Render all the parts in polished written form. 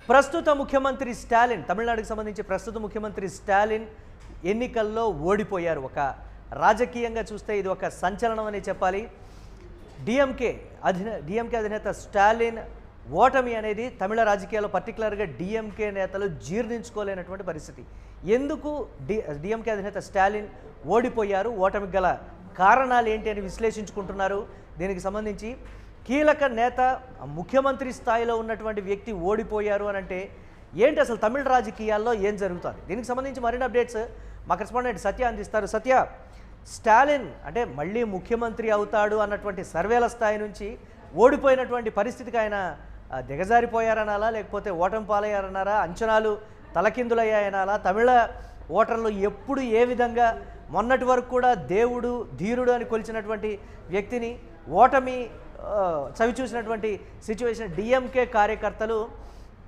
ప్రస్తుత ముఖ్యమంత్రి స్టాలిన్, తమిళనాడుకు సంబంధించి ప్రస్తుత ముఖ్యమంత్రి స్టాలిన్ ఎన్నికల్లో ఓడిపోయారు. ఒక రాజకీయంగా చూస్తే ఇది ఒక సంచలనం అని చెప్పాలి. డిఎంకే అధినేత స్టాలిన్ ఓటమి అనేది తమిళ రాజకీయాల్లో పర్టికులర్గా డిఎంకే నేతలు జీర్ణించుకోలేనటువంటి పరిస్థితి. ఎందుకు డిఎంకే అధినేత స్టాలిన్ ఓడిపోయారు, ఓటమికి గల కారణాలు ఏంటి అని విశ్లేషించుకుంటున్నారు. దీనికి సంబంధించి కీలక నేత, ముఖ్యమంత్రి స్థాయిలో ఉన్నటువంటి వ్యక్తి ఓడిపోయారు అని అంటే ఏంటి, అసలు తమిళ రాజకీయాల్లో ఏం జరుగుతుంది? దీనికి సంబంధించి మరిన్ని అప్డేట్స్ మా కరెస్పాండెంట్ సత్య అందిస్తారు. సత్య, స్టాలిన్ అంటే మళ్ళీ ముఖ్యమంత్రి అవుతాడు అన్నటువంటి సర్వేల స్థాయి నుంచి ఓడిపోయినటువంటి పరిస్థితికి ఆయన దిగజారిపోయారనాలా, లేకపోతే ఓటమి పాలయ్యారన్నారా, అంచనాలు తలకిందులయ్యాయనాలా? తమిళ ఓటర్లు ఎప్పుడు ఏ విధంగా మొన్నటి వరకు కూడా దేవుడు ధీరుడు అని కొలిచినటువంటి వ్యక్తిని ఓటమి చవిచూసినటువంటి సిచ్యువేషన్ డిఎంకే కార్యకర్తలు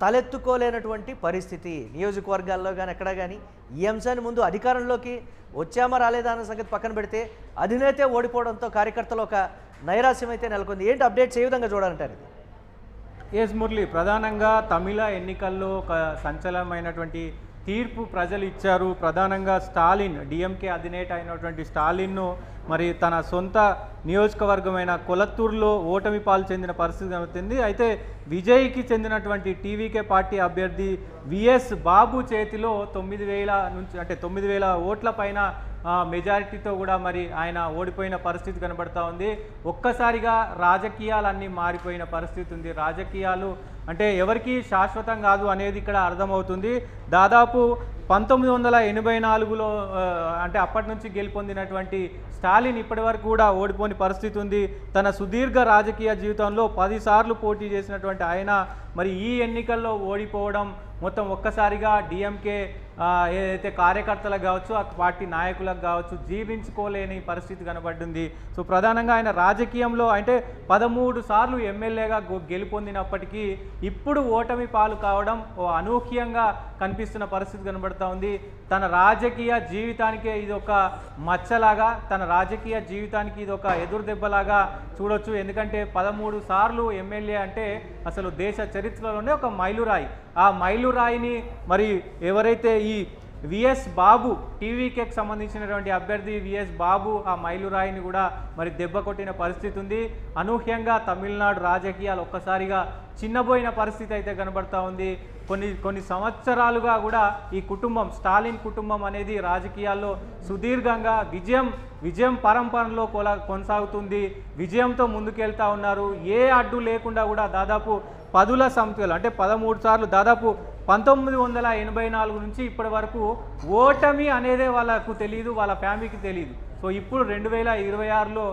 తలెత్తుకోలేనటువంటి పరిస్థితి. నియోజకవర్గాల్లో కానీ ఎక్కడా కానీ ఈ అంశాన్ని ముందు అధికారంలోకి వచ్చామా రాలేదా అన్న సంగతి పక్కన పెడితే అధినేతే ఓడిపోవడంతో కార్యకర్తలు ఒక నైరాశ్యం అయితే నెలకొంది. ఏంటి అప్డేట్స్ ఏ విధంగా చూడాలంటారు? ఎస్ మురళి, ప్రధానంగా తమిళ ఎన్నికల్లో ఒక సంచలనమైనటువంటి తీర్పు ప్రజలు ఇచ్చారు. ప్రధానంగా స్టాలిన్, డిఎంకే అధినేత అయినటువంటి స్టాలిన్ను మరి తన సొంత నియోజకవర్గమైన కొలత్తూరులో ఓటమి పాలు చెందిన పరిస్థితి కనిపిస్తుంది. అయితే విజయ్కి చెందినటువంటి టీవీకే పార్టీ అభ్యర్థి విఎస్ బాబు చేతిలో 9,000 నుంచి అంటే 9,000 ఓట్ల పైన మెజారిటీతో కూడా మరి ఆయన ఓడిపోయిన పరిస్థితి కనబడతా ఉంది. ఒక్కసారిగా రాజకీయాలన్నీ మారిపోయిన పరిస్థితి ఉంది. రాజకీయాలు అంటే ఎవరికి శాశ్వతం కాదు అనేది ఇక్కడ అర్థమవుతుంది. దాదాపు 1984లో అంటే అప్పటి నుంచి గెలుపొందినటువంటి స్టాలిన్ ఇప్పటి వరకు కూడా ఓడిపోని పరిస్థితి ఉంది. తన సుదీర్ఘ రాజకీయ జీవితంలో 10 సార్లు పోటీ చేసినటువంటి ఆయన మరి ఈ ఎన్నికల్లో ఓడిపోవడం మొత్తం ఒక్కసారిగా డిఎంకే ఏదైతే కార్యకర్తలకు కావచ్చు, ఆ పార్టీ నాయకులకు కావచ్చు జీర్ణించుకోలేని పరిస్థితి కనబడింది. సో ప్రధానంగా ఆయన రాజకీయంలో అంటే 13 సార్లు ఎమ్మెల్యేగా గెలుపొందినప్పటికీ ఇప్పుడు ఓటమి పాలు కావడం అనూహ్యంగా కనిపిస్తున్న పరిస్థితి కనబడుతూ ఉంది. తన రాజకీయ జీవితానికే ఇది ఒక మచ్చలాగా, తన రాజకీయ జీవితానికి ఇది ఒక ఎదురు దెబ్బలాగా చూడొచ్చు. ఎందుకంటే 13 సార్లు ఎమ్మెల్యే అంటే అసలు దేశ చరిత్రలోనే ఒక మైలురాయి. ఆ మైలురాయిని మరి ఎవరైతే ఈ విఎస్ బాబు, టీవీకేకి సంబంధించినటువంటి అభ్యర్థి విఎస్ బాబు ఆ మైలురాయిని కూడా మరి దెబ్బ కొట్టిన పరిస్థితి ఉంది. అనూహ్యంగా తమిళనాడు రాజకీయాలు ఒక్కసారిగా చిన్నబోయిన పరిస్థితి అయితే కనబడతా ఉంది. కొన్ని సంవత్సరాలుగా కూడా ఈ కుటుంబం, స్టాలిన్ కుటుంబం అనేది రాజకీయాల్లో సుదీర్ఘంగా విజయం పరంపరలో కొనసాగుతుంది. విజయంతో ముందుకెళ్తా ఉన్నారు. ఏ అడ్డు లేకుండా కూడా దాదాపు 10ల సంఖ్యలో అంటే 13 సార్లు దాదాపు 1984 నుంచి ఇప్పటి వరకు ఓటమి అనేదే వాళ్ళకు తెలియదు, వాళ్ళ ఫ్యామిలీకి తెలియదు. సో ఇప్పుడు 2026లో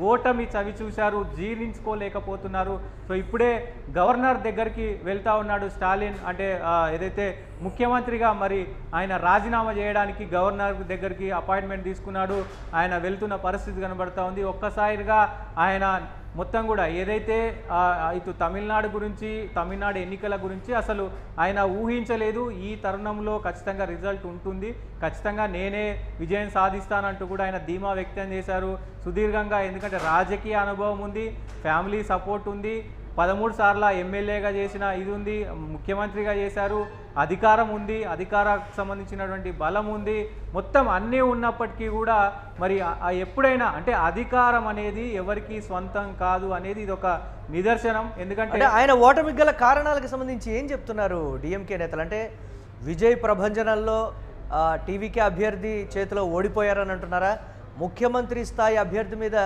ఓటమి చవి చూశారు, జీర్ణించుకోలేకపోతున్నారు. సో ఇప్పుడే గవర్నర్ దగ్గరికి వెళ్తా ఉన్నాడు స్టాలిన్. అంటే ఏదైతే ముఖ్యమంత్రిగా మరి ఆయన రాజీనామా చేయడానికి గవర్నర్ దగ్గరికి అపాయింట్మెంట్ తీసుకున్నాడు. ఆయన వెళ్తున్న పరిస్థితి కనబడతా ఉంది. ఒక్కసారిగా ఆయన మొత్తం కూడా ఏదైతే ఇటు తమిళనాడు గురించి, తమిళనాడు ఎన్నికల గురించి అసలు ఆయన ఊహించలేదు. ఈ తరుణంలో ఖచ్చితంగా రిజల్ట్ ఉంటుంది, ఖచ్చితంగా నేనే విజయం సాధిస్తానంటూ కూడా ఆయన ధీమా వ్యక్తం చేశారు సుదీర్ఘంగా. ఎందుకంటే రాజకీయ అనుభవం ఉంది, ఫ్యామిలీ సపోర్ట్ ఉంది, 13 సార్ల ఎమ్మెల్యేగా చేసిన ఇది ఉంది, ముఖ్యమంత్రిగా చేశారు, అధికారం ఉంది, అధికారానికి సంబంధించినటువంటి బలం ఉంది, మొత్తం అన్నీ ఉన్నప్పటికీ కూడా మరి ఎప్పుడైనా అంటే అధికారం అనేది ఎవరికి స్వంతం కాదు అనేది ఇది ఒక నిదర్శనం. ఎందుకంటే ఆయన ఓటమికి గల కారణాలకు సంబంధించి ఏం చెప్తున్నారు డిఎంకే నేతలు? అంటే విజయ్ ప్రభంజనంలో టీవీకే అభ్యర్థి చేతిలో ఓడిపోయారని అంటున్నారా? ముఖ్యమంత్రి స్థాయి అభ్యర్థి మీద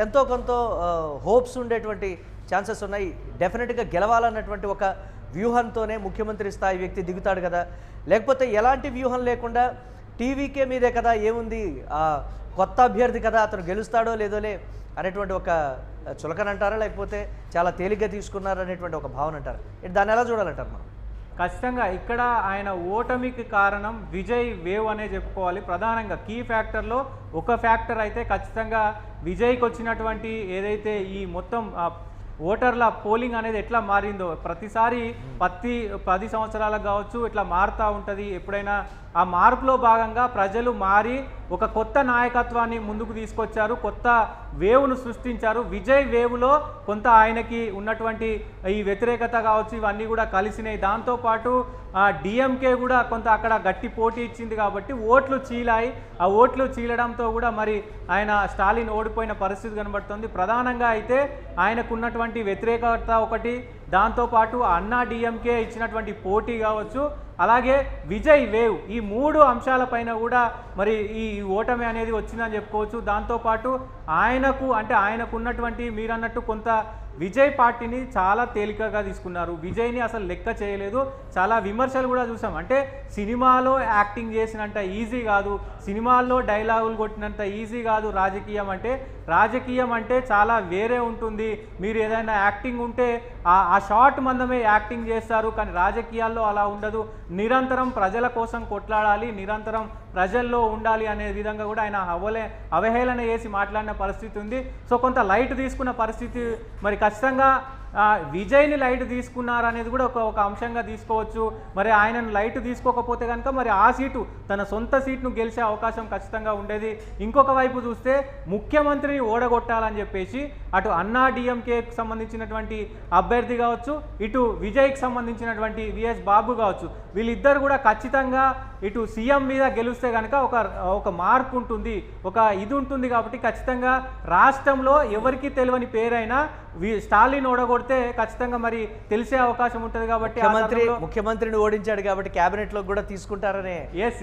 ఎంతో కొంత హోప్స్ ఉండేటువంటి ఛాన్సెస్ ఉన్నాయి, డెఫినెట్గా గెలవాలన్నటువంటి ఒక వ్యూహంతోనే ముఖ్యమంత్రి స్థాయి వ్యక్తి దిగుతాడు కదా, లేకపోతే ఎలాంటి వ్యూహం లేకుండా టీవీకే మీదే కదా, ఏముంది కొత్త అభ్యర్థి కదా అతను గెలుస్తాడో లేదోలే అనేటువంటి ఒక చులకనంటారా, లేకపోతే చాలా తేలిగ్గా తీసుకున్నారనేటువంటి ఒక భావన అంటారు? దాన్ని ఎలా చూడాలంటారు మనం? ఖచ్చితంగా ఇక్కడ ఆయన ఓటమికి కారణం విజయ్ వేవ్ అనే చెప్పుకోవాలి. ప్రధానంగా కీ ఫ్యాక్టర్లో ఒక ఫ్యాక్టర్ అయితే ఖచ్చితంగా విజయ్కి వచ్చినటువంటి ఏదైతే ఈ మొత్తం ఓటర్ల పోలింగ్ అనేది ఎట్లా మారిందో, ప్రతిసారి 10 సంవత్సరాలకు కావచ్చు ఇట్లా మారుతూ ఉంటుంది. ఎప్పుడైనా ఆ మార్పులో భాగంగా ప్రజలు మారి ఒక కొత్త నాయకత్వాన్ని ముందుకు తీసుకొచ్చారు, కొత్త వేవ్ను సృష్టించారు. విజయ్ వేవ్లో కొంత ఆయనకి ఉన్నటువంటి ఈ వ్యతిరేకత కావచ్చు ఇవన్నీ కూడా కలిసినాయి. దాంతోపాటు డిఎంకే కూడా కొంత అక్కడ గట్టి పోటీ ఇచ్చింది కాబట్టి ఓట్లు చీలాయి. ఆ ఓట్లు చీలడంతో కూడా మరి ఆయన స్టాలిన్ ఓడిపోయిన పరిస్థితి కనబడుతుంది. ప్రధానంగా అయితే ఆయనకున్నటువంటి వ్యతిరేకత ఒకటి, దాంతోపాటు అన్నా డిఎంకే ఇచ్చినటువంటి పోటీ కావచ్చు, అలాగే విజయ్ వేవ్, ఈ 3 అంశాలపైన కూడా మరి ఈ ఓటమి అనేది వచ్చిందని చెప్పుకోవచ్చు. దాంతోపాటు ఆయనకున్నటువంటి మీరన్నట్టు కొంత విజయ్ పార్టీని చాలా తేలికగా తీసుకున్నారు. విజయ్ని అసలు లెక్క చేయలేదు. చాలా విమర్శలు కూడా చూసాం. అంటే సినిమాలో యాక్టింగ్ చేసినంత ఈజీ కాదు, సినిమాల్లో డైలాగులు కొట్టినంత ఈజీ కాదు రాజకీయం అంటే. రాజకీయం అంటే చాలా వేరే ఉంటుంది. మీరు ఏదైనా యాక్టింగ్ ఉంటే ఆ షార్ట్ మందమే యాక్టింగ్ చేస్తారు, కానీ రాజకీయాల్లో అలా ఉండదు. నిరంతరం ప్రజల కోసం కొట్లాడాలి, నిరంతరం ప్రజల్లో ఉండాలి అనే విధంగా కూడా ఆయన అవహేళన చేసి మాట్లాడిన పరిస్థితి ఉంది. సో కొంత లైట్ తీసుకున్న పరిస్థితి. మరి ఖచ్చితంగా విజయ్ని లైట్ తీసుకున్నారనేది కూడా ఒక అంశంగా తీసుకోవచ్చు. మరి ఆయనను లైట్ తీసుకోకపోతే కనుక మరి ఆ సీటు తన సొంత సీటును గెలిచే అవకాశం ఖచ్చితంగా ఉండేది. ఇంకొక వైపు చూస్తే ముఖ్యమంత్రిని ఓడగొట్టాలని చెప్పేసి అటు అన్నా డిఎంకేకి సంబంధించినటువంటి అభ్యర్థి కావచ్చు, ఇటు విజయ్కి సంబంధించినటువంటి విఎస్ బాబు కావచ్చు, వీళ్ళిద్దరు కూడా ఖచ్చితంగా ఇటు సీఎం మీద గెలిస్తే కనుక ఒక మార్పు ఉంటుంది, ఒక ఇది ఉంటుంది. కాబట్టి ఖచ్చితంగా రాష్ట్రంలో ఎవరికి తెలియని పేరైనా స్టాలిన్ ఓడగొడితే ఖచ్చితంగా మరి తెలిసే అవకాశం ఉంటుంది. కాబట్టి ముఖ్యమంత్రిని ఓడించాడు కాబట్టి క్యాబినెట్ లో కూడా తీసుకుంటారనే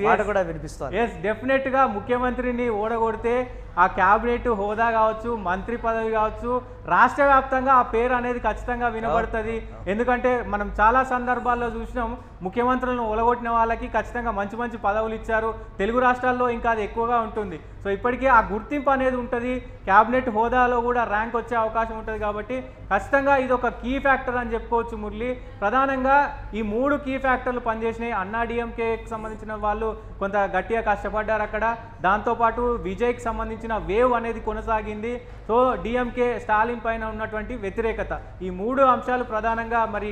మాట కూడా వినిపిస్తుంది. ఎస్, డెఫినెట్ గా ముఖ్యమంత్రిని ఓడగొడితే ఆ క్యాబినెట్ హోదా కావచ్చు, మంత్రి పదవి కావచ్చు, రాష్ట్ర వ్యాప్తంగా ఆ పేరు అనేది ఖచ్చితంగా వినబడుతుంది. ఎందుకంటే మనం చాలా సందర్భాల్లో చూసినాం, ముఖ్యమంత్రులను ఓడగొట్టిన వాళ్ళకి ఖచ్చితంగా మంచి మంచి పదవులు ఇచ్చారు. తెలుగు రాష్ట్రాల్లో ఇంకా అది ఎక్కువగా ఉంటుంది. సో ఇప్పటికీ ఆ గుర్తింపు అనేది ఉంటుంది. క్యాబినెట్ హోదాలో కూడా ర్యాంక్ వచ్చే అవకాశం ఉంటుంది. కాబట్టి ఖచ్చితంగా ఇది ఒక కీ ఫ్యాక్టర్ అని చెప్పుకోవచ్చు మురళి. ప్రధానంగా ఈ 3 కీ ఫ్యాక్టర్లు పనిచేసినాయి. అన్నా డిఎంకేకి సంబంధించిన వాళ్ళు కొంత గట్టిగా కష్టపడ్డారు అక్కడ. దాంతోపాటు విజయ్కి సంబంధించిన వేవ్ అనేది కొనసాగింది. సో డిఎంకే స్టాలిన్ పైన ఉన్నటువంటి వ్యతిరేకత, ఈ 3 అంశాలు ప్రధానంగా మరి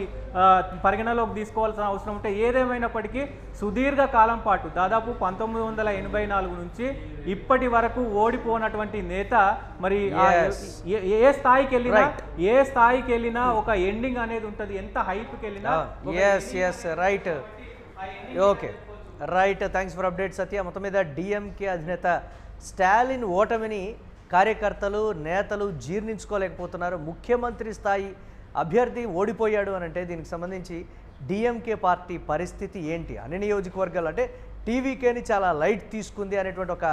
పరిగణలోకి తీసుకోవాల్సిన అవసరం ఉంటే, ఏదేమైనప్పటికీ సుదీర్ఘ కాలం పాటు దాదాపు 1984 నుంచి ఇప్పటి వరకు ఓడిపోనటువంటి నేత మరి ఏ స్థాయికి వెళ్ళినా ఒక ఎండింగ్ అనేది ఉంటుంది. ఎంత హైప్కి వెళ్ళినా. Right, okay, right. Thanks for update Satya. మొత్తం మీద డిఎంకే అధినేత స్టాలిన్ ఓటమిని కార్యకర్తలు, నేతలు జీర్ణించుకోలేకపోతున్నారు. ముఖ్యమంత్రి స్థాయి అభ్యర్థి ఓడిపోయాడు అని అంటే దీనికి సంబంధించి డిఎంకే పార్టీ పరిస్థితి ఏంటి? అన్ని నియోజకవర్గాలు అంటే టీవీకేని చాలా లైట్ తీసుకుంది అనేటువంటి ఒక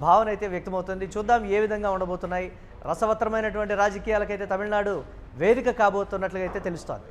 భావన అయితే వ్యక్తమవుతుంది. చూద్దాం ఏ విధంగా ఉండబోతున్నాయి. రసవత్తరమైనటువంటి రాజకీయాలకైతే తమిళనాడు వేదిక కాబోతున్నట్లుగా అయితే తెలుస్తోంది.